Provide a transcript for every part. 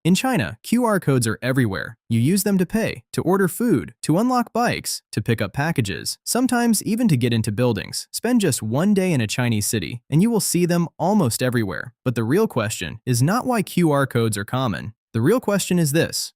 In China, QR codes are everywhere. You use them to pay, to order food, to unlock bikes, to pick up packages, sometimes even to get into buildings. Spend just one day in a Chinese city, and you will see them almost everywhere. But the real question is not why QR codes are common. The real question is this: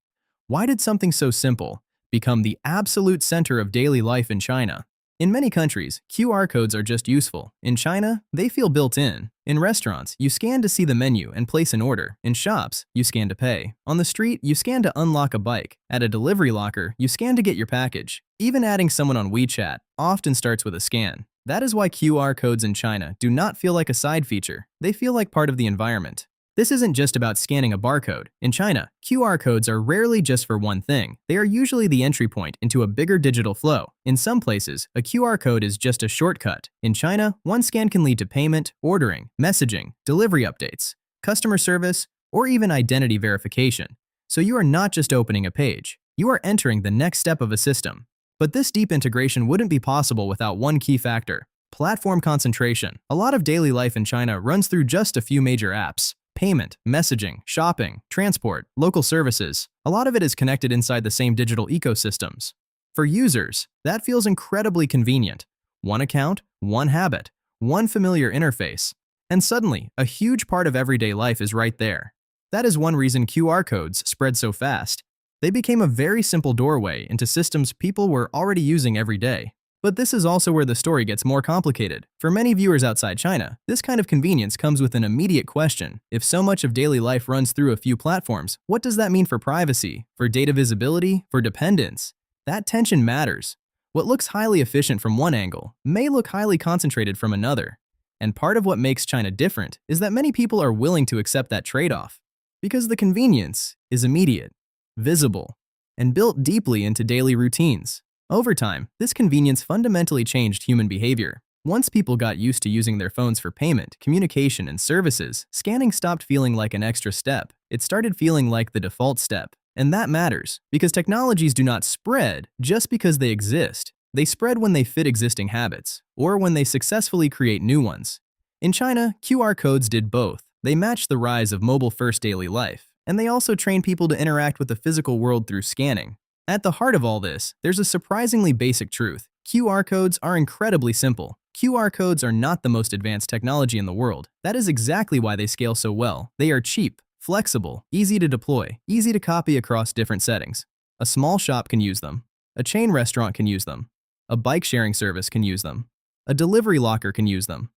why did something so simple become the absolute center of daily life in China? In many countries, QR codes are just useful. In China, they feel built in. In restaurants, you scan to see the menu and place an order. In shops, you scan to pay. On the street, you scan to unlock a bike. At a delivery locker, you scan to get your package. Even adding someone on WeChat often starts with a scan. That is why QR codes in China do not feel like a side feature. They feel like part of the environment. This isn't just about scanning a barcode. In China, QR codes are rarely just for one thing. They are usually the entry point into a bigger digital flow. In some places, a QR code is just a shortcut. In China, one scan can lead to payment, ordering, messaging, delivery updates, customer service, or even identity verification. So you are not just opening a page. You are entering the next step of a system. But this deep integration wouldn't be possible without one key factor: platform concentration. A lot of daily life in China runs through just a few major apps. Payment, messaging, shopping, transport, local services. A lot of it is connected inside the same digital ecosystems. For users, that feels incredibly convenient. One account, one habit, one familiar interface. And suddenly, a huge part of everyday life is right there. That is one reason QR codes spread so fast. They became a very simple doorway into systems people were already using every day. But this is also where the story gets more complicated. For many viewers outside China, this kind of convenience comes with an immediate question. If so much of daily life runs through a few platforms, what does that mean for privacy, for data visibility, for dependence? That tension matters. What looks highly efficient from one angle may look highly concentrated from another. And part of what makes China different is that many people are willing to accept that trade-off. Because the convenience is immediate, visible, and built deeply into daily routines. Over time, this convenience fundamentally changed human behavior. Once people got used to using their phones for payment, communication, and services, scanning stopped feeling like an extra step. It started feeling like the default step. And that matters, because technologies do not spread just because they exist. They spread when they fit existing habits, or when they successfully create new ones. In China, QR codes did both. They matched the rise of mobile-first daily life, and they also trained people to interact with the physical world through scanning. At the heart of all this, there's a surprisingly basic truth. QR codes are incredibly simple. QR codes are not the most advanced technology in the world. That is exactly why they scale so well. They are cheap, flexible, easy to deploy, easy to copy across different settings. A small shop can use them. A chain restaurant can use them. A bike-sharing service can use them. A delivery locker can use them.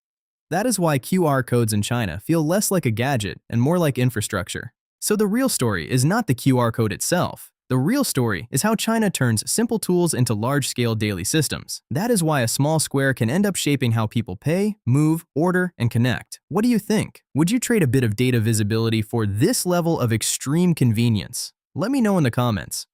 That is why QR codes in China feel less like a gadget and more like infrastructure. So the real story is not the QR code itself. The real story is how China turns simple tools into large-scale daily systems. That is why a small square can end up shaping how people pay, move, order, and connect. What do you think? Would you trade a bit of data visibility for this level of extreme convenience? Let me know in the comments.